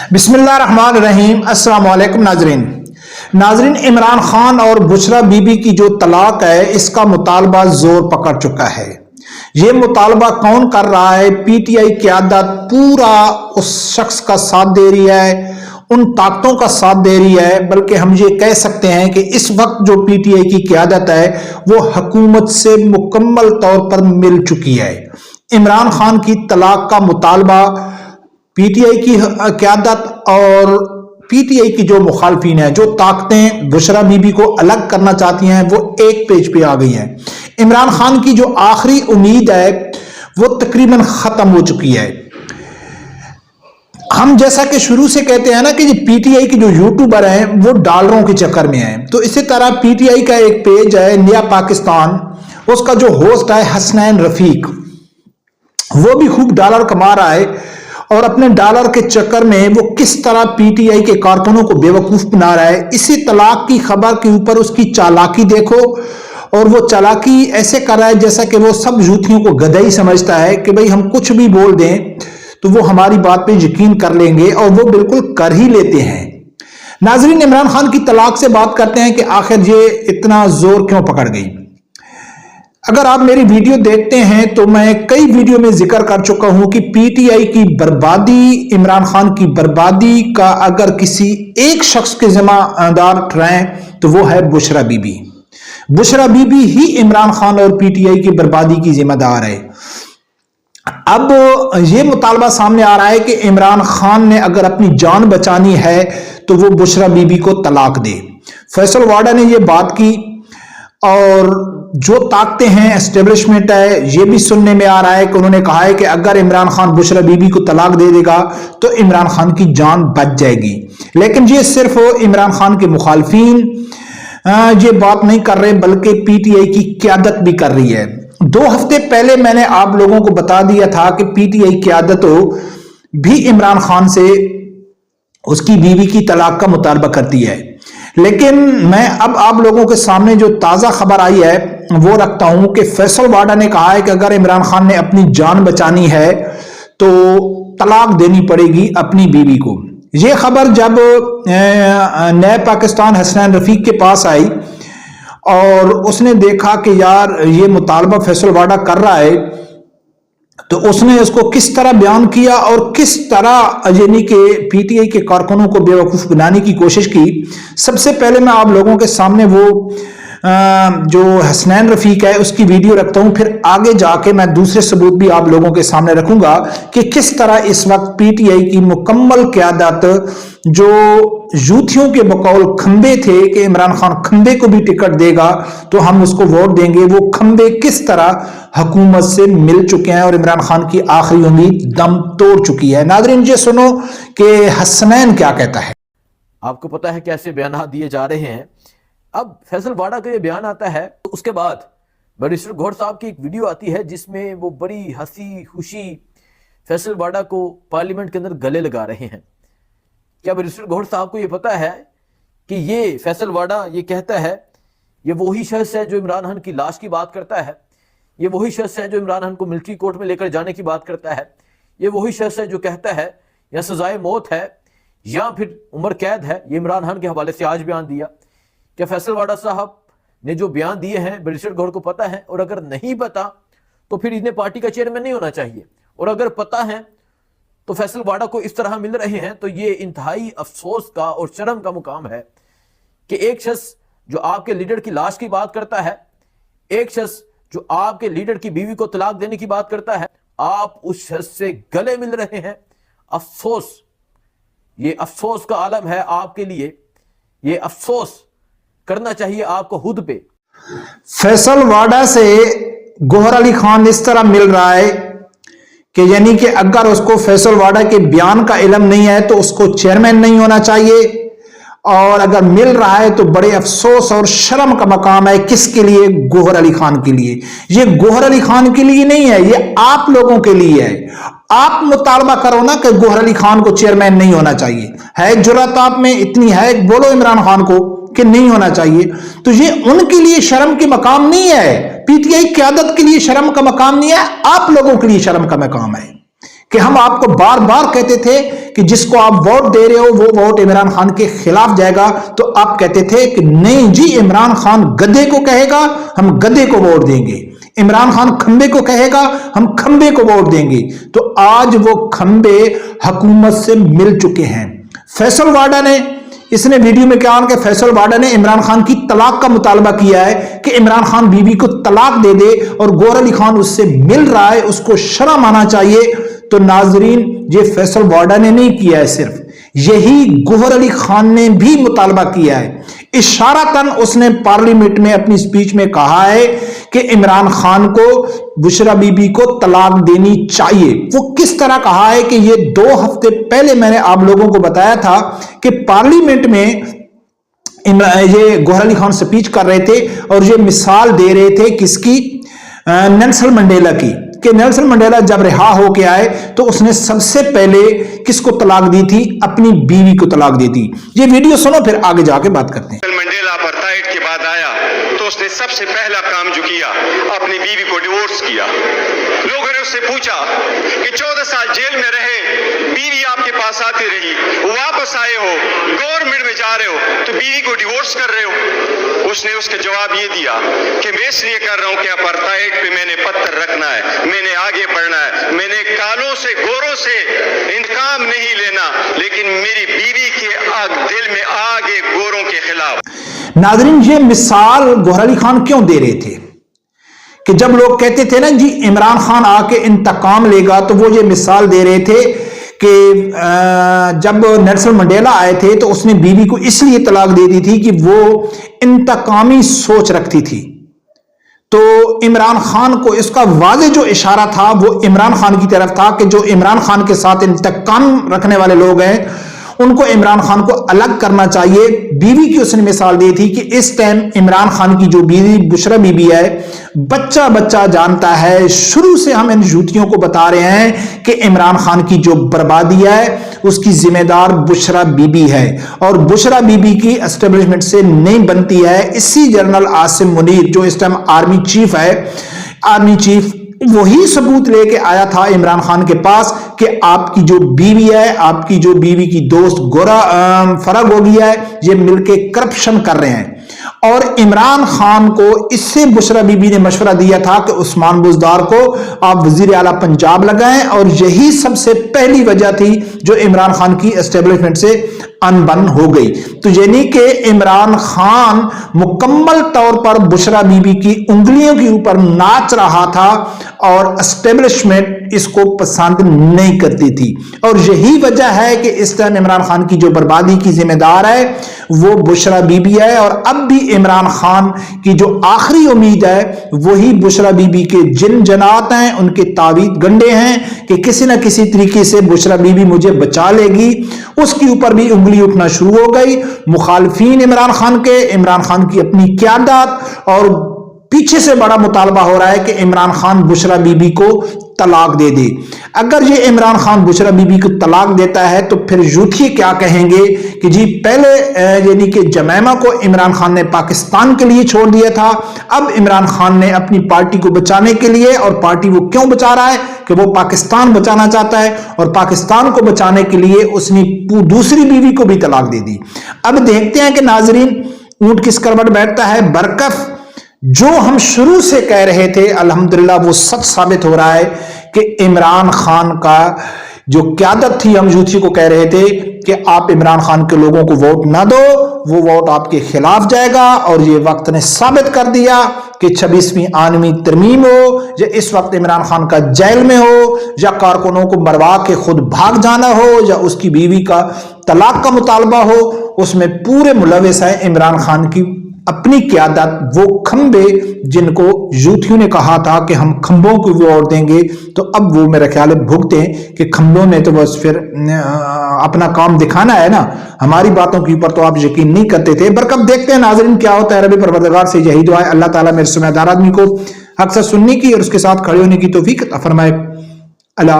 बिस्मिल्लाहिर्रहमानिर्रहीम। अस्सलाम वालेकुम नाजरीन, इमरान खान और बुशरा बीबी की जो तलाक है, इसका मुतालबा जोर पकड़ चुका है। ये मुतालबा कौन कर रहा है? पीटीआई क़यादत पूरा उस शख्स का साथ दे रही है, उन ताकतों का साथ दे रही है। बल्कि हम ये कह सकते हैं कि इस वक्त जो पीटीआई की क़यादत है वो हुकूमत से मुकम्मल तौर पर मिल चुकी है। इमरान खान की तलाक का मुतालबा पीटीआई की क़यादत और पीटीआई की जो मुखालफिन है, जो ताकतें बुशरा बीबी को अलग करना चाहती हैं, वो एक पेज पे आ गई हैं। इमरान खान की जो आखिरी उम्मीद है वो तकरीबन खत्म हो चुकी है। हम जैसा कि शुरू से कहते हैं ना कि पीटीआई के जो यूट्यूबर हैं वो डॉलरों के चक्कर में हैं, तो इसी तरह पीटीआई का एक पेज है नया पाकिस्तान, उसका जो होस्ट है हसनैन रफीक, वो भी खूब डॉलर कमा रहा है और अपने डॉलर के चक्कर में वो किस तरह पीटीआई के कारकुनों को बेवकूफ बना रहा है। इसी तलाक की खबर के ऊपर उसकी चालाकी देखो, और वो चालाकी ऐसे कर रहा है जैसा कि वो सब यूथियों को गधई समझता है कि भाई हम कुछ भी बोल दें तो वो हमारी बात पे यकीन कर लेंगे, और वो बिल्कुल कर ही लेते हैं। नाजरीन, इमरान खान की तलाक से बात करते हैं कि आखिर ये इतना जोर क्यों पकड़ गई। अगर आप मेरी वीडियो देखते हैं तो मैं कई वीडियो में जिक्र कर चुका हूं कि पीटीआई की बर्बादी, इमरान खान की बर्बादी का अगर किसी एक शख्स के जिम्मेदार ठहराएं तो वो है बुशरा बीबी। बुशरा बीबी ही इमरान खान और पीटीआई की बर्बादी की जिम्मेदार है। अब यह मुतालबा सामने आ रहा है कि इमरान खान ने अगर अपनी जान बचानी है तो वो बुशरा बीबी को तलाक दे। फैसल वाडा ने यह बात की, और जो ताकतें हैं, एस्टेब्लिशमेंट है, ये भी सुनने में आ रहा है कि उन्होंने कहा है कि अगर इमरान खान बुशरा बीबी को तलाक दे देगा तो इमरान खान की जान बच जाएगी। लेकिन ये सिर्फ इमरान खान के मुखालफिन ये बात नहीं कर रहे, बल्कि पीटीआई की क़यादत भी कर रही है। 2 हफ्ते पहले मैंने आप लोगों को बता दिया था कि पीटीआई क़यादत भी इमरान खान से उसकी बीवी की तलाक का मुतालबा करती है। लेकिन मैं अब आप लोगों के सामने जो ताज़ा खबर आई है वो रखता हूं कि फैसल वाडा ने कहा है कि अगर इमरान खान ने अपनी जान बचानी है तो तलाक देनी पड़ेगी अपनी बीवी को। यह खबर जब नए पाकिस्तान हसनैन रफीक के पास आई और उसने देखा कि यार ये मुतालबा फैसल वाडा कर रहा है, तो उसने इसको किस तरह बयान किया और किस तरह यानी कि पीटीआई के कारकुनों को बेवकूफ बनाने की कोशिश की। सबसे पहले मैं आप लोगों के सामने वो जो हसनैन रफीक है उसकी वीडियो रखता हूं, फिर आगे जाके मैं दूसरे सबूत भी आप लोगों के सामने रखूंगा कि किस तरह इस वक्त पीटीआई की मुकम्मल क़यादत, जो यूथियों के बकौल खंबे थे कि इमरान खान खंबे को भी टिकट देगा तो हम उसको वोट देंगे, वो खंबे किस तरह हुकूमत से मिल चुके हैं और इमरान खान की आखिरी उम्मीद दम तोड़ चुकी है। नाज़रीन, ये सुनो कि हसनैन क्या कहता है। आपको पता है कैसे बयान दिए जा रहे हैं। अब फैसल वाडा का ये बयान आता है तो उसके बाद बैरिस्टर गौहर साहब की एक वीडियो आती है जिसमें वो बड़ी हंसी खुशी फैसल वाडा को पार्लियामेंट के अंदर गले लगा रहे हैं। क्या बैरिस्टर गौहर साहब को ये पता है कि ये फैसल वाडा ये कहता है, ये वही शख्स है जो इमरान खान की लाश की बात करता है, ये वही शख्स है जो इमरान खान को मिलिट्री कोर्ट में लेकर जाने की बात करता है, ये वही शख्स है जो कहता है या सजाए मौत है या फिर उम्र कैद है। ये इमरान खान के हवाले से आज बयान दिया। क्या फैसल वाडा साहब ने जो बयान दिए हैं बैरिस्टर गौहर को पता है? और अगर नहीं पता तो फिर इन्हें पार्टी का चेयरमैन नहीं होना चाहिए, और अगर पता है तो फैसल वाडा को इस तरह मिल रहे हैं तो ये इंतहाई अफसोस का और शर्म का मुकाम है कि एक शख्स जो आपके लीडर की लाश की बात करता है, एक शख्स जो आपके लीडर की बीवी को तलाक देने की बात करता है, आप उस शख्स से गले मिल रहे हैं। अफसोस, ये अफसोस का आलम है आपके लिए, ये अफसोस करना चाहिए आपको खुद पे। फैसल वाडा से गौहर अली खान इस तरह मिल रहा है कि यानी कि अगर उसको फैसल वाडा के बयान का इल्म नहीं है तो उसको चेयरमैन नहीं होना चाहिए, और अगर मिल रहा है तो बड़े अफसोस और शर्म का मकाम है। किसके लिए? गौहर अली खान के लिए। ये गौहर अली खान के लिए नहीं है, ये आप लोगों के लिए है। आप मुतालबा करो ना कि गौहर अली खान को चेयरमैन नहीं होना चाहिए। है जुर्रत आप में इतनी है, बोलो इमरान खान को कि नहीं होना चाहिए। तो ये उनके लिए शर्म के मकाम नहीं है, पीटीआई क़यादत के लिए शर्म का मकाम नहीं है, आप लोगों के लिए शर्म का मकाम है کہ ہم آپ کو بار بار کہتے تھے کہ جس کو آپ ووٹ دے رہے ہو وہ ووٹ عمران خان کے خلاف جائے گا، تو آپ کہتے تھے کہ نہیں جی عمران خان گدھے کو کہے گا ہم گدھے کو ووٹ دیں گے، عمران خان کھمبے کو کہے گا ہم کھمبے کو ووٹ دیں گے۔ تو آج وہ کھمبے حکومت سے مل چکے ہیں۔ فیصل واڈا نے اس نے ویڈیو میں کہا کہ فیصل واڈا نے عمران خان کی طلاق کا مطالبہ کیا ہے کہ عمران خان بیوی کو طلاق دے دے، اور گوہر علی خان اس سے مل رہا ہے، اس کو شرم آنا چاہیے۔ تو ناظرین یہ فیصل واڈا نے نہیں کیا ہے، صرف یہی گوہر علی خان نے بھی مطالبہ کیا ہے۔ اشارتاً اس نے پارلیمنٹ میں اپنی سپیچ میں کہا ہے کہ عمران خان کو بشرا بی بی کو طلاق دینی چاہیے۔ وہ کس طرح کہا ہے کہ یہ 2 ہفتے پہلے میں نے آپ لوگوں کو بتایا تھا کہ پارلیمنٹ میں یہ گوہر علی خان سپیچ کر رہے تھے اور یہ مثال دے رہے تھے کس کی؟ نیلسن منڈیلا کی، کہ نیلسن منڈیلا جب رہا ہو کے آئے تو اس نے سب سے پہلے کس کو طلاق دی تھی؟ اپنی بیوی کو طلاق دی تھی۔ یہ ویڈیو سنو پھر آگے جا کے بات کرتے ہیں۔ منڈیلا اپارٹائیڈ کے بعد آیا تو اس نے سب سے پہلا کام جو کیا اپنی بیوی کو ڈیورس کیا۔ لوگوں نے اس سے پوچھا کہ 14 سال جیل میں رہے، بیوی آپ کے پاس آتی رہی، واپس آئے ہو، گورنمنٹ میں جا رہے ہو تو بیوی کو ڈیورس کر رہے ہو؟ اس نے اس کا جواب یہ دیا کہ میں اس لیے کر رہا ہوں کہ اپارٹائیڈ پہ میں نے پتھر رکھنا ہے، میں نے آگے بڑھنا ہے، میں نے کالوں سے گوروں سے انتقام نہیں لینا، لیکن میری بیوی کے دل میں آگے گوروں کے خلاف۔ ناظرین یہ مثال گوہر علی خان کیوں دے رہے تھے؟ کہ جب لوگ کہتے تھے نا جی عمران خان آ کے انتقام لے گا، تو وہ یہ مثال دے رہے تھے کہ جب نیلسن منڈیلا آئے تھے تو اس نے بیوی کو اس لیے طلاق دے دی تھی کہ وہ انتقامی سوچ رکھتی تھی۔ تو عمران خان کو اس کا واضح جو اشارہ تھا وہ عمران خان کی طرف تھا کہ جو عمران خان کے ساتھ انتقام رکھنے والے لوگ ہیں ان کو عمران خان کو الگ کرنا چاہیے۔ بیوی کی اس نے مثال دی تھی کہ اس ٹائم عمران خان کی جو بیوی بشرا بی بی ہے، بچہ بچہ جانتا ہے، شروع سے ہم ان جوتیوں کو بتا رہے ہیں کہ عمران خان کی جو بربادی ہے اس کی ذمہ دار بشرا بی بی ہے، اور بشرا بی بی کی اسٹیبلشمنٹ سے نہیں بنتی ہے۔ اسی جنرل عاصم منیر جو اس ٹائم آرمی چیف ہے، آرمی چیف وہی ثبوت لے کے آیا تھا عمران خان کے پاس کہ آپ کی جو بیوی ہے، آپ کی جو بیوی کی دوست گورا فرغ ہو گیا ہے، یہ مل کے کرپشن کر رہے ہیں۔ اور عمران خان کو اس سے بشرا بی بی نے مشورہ دیا تھا کہ عثمان بزدار کو آپ وزیر اعلیٰ پنجاب لگائیں، اور یہی سب سے پہلی وجہ تھی جو عمران خان کی اسٹیبلشمنٹ سے ان بن ہو گئی۔ تو یعنی کہ عمران خان مکمل طور پر بشرا بی بی کی انگلیوں کے اوپر ناچ رہا تھا اور اسٹیبلشمنٹ اس کو پسند نہیں کرتی تھی، اور یہی وجہ ہے کہ اس ٹائم عمران خان کی جو بربادی کی ذمہ دار ہے وہ بشرا بی بی ہے۔ اور اب بھی عمران خان کی جو آخری امید ہے وہی بشرا بی بی کے جن جنات ہیں، ان کے تعویذ گنڈے ہیں کہ کسی نہ کسی طریقے سے بشرا بی بی مجھے بچا لے گی۔ اس کے اوپر بھی انگلی اٹھنا شروع ہو گئی، مخالفین عمران خان کے، عمران خان کی اپنی قیادت، اور پیچھے سے بڑا مطالبہ ہو رہا ہے کہ عمران خان بشرا بی بی کو طلاق دے دے۔ اگر یہ عمران خان بشرا بی بی کو طلاق دیتا ہے تو پھر یوتھی کیا کہیں گے کہ جی پہلے یعنی کہ جمیمہ کو عمران خان نے پاکستان کے لیے چھوڑ دیا تھا، اب عمران خان نے اپنی پارٹی کو بچانے کے لیے، اور پارٹی وہ کیوں بچا رہا ہے کہ وہ پاکستان بچانا چاہتا ہے، اور پاکستان کو بچانے کے لیے اس نے دوسری بیوی کو بھی طلاق دے دی۔ اب دیکھتے ہیں کہ ناظرین اونٹ کس کروٹ بیٹھتا ہے۔ برکف جو ہم شروع سے کہہ رہے تھے الحمدللہ وہ سچ ثابت ہو رہا ہے کہ عمران خان کا جو قیادت تھی، ہم یوتھی کو کہہ رہے تھے کہ آپ عمران خان کے لوگوں کو ووٹ نہ دو، وہ ووٹ آپ کے خلاف جائے گا، اور یہ وقت نے ثابت کر دیا کہ 26ویں آئینی ترمیم ہو، یا اس وقت عمران خان کا جیل میں ہو، یا کارکنوں کو مروا کے خود بھاگ جانا ہو، یا اس کی بیوی کا طلاق کا مطالبہ ہو، اس میں پورے ملوث ہے عمران خان کی اپنی قیادت۔ وہ کھمبے جن کو یوتھیوں نے کہا تھا کہ ہم کھمبوں کو ووٹ دیں گے، تو اب وہ میرا خیال ہے بھگتے ہیں کہ کھمبوں نے تو بس پھر اپنا کام دکھانا ہے نا، ہماری باتوں کے اوپر تو آپ یقین نہیں کرتے تھے۔ برکب دیکھتے ہیں ناظرین کیا ہوتا ہے۔ رب پروردگار سے یہی دعا ہے اللہ تعالیٰ میرے سمجھدار آدمی کو حق سے سننے کی اور اس کے ساتھ کھڑے ہونے کی توفیق عطا فرمائے۔ اللہ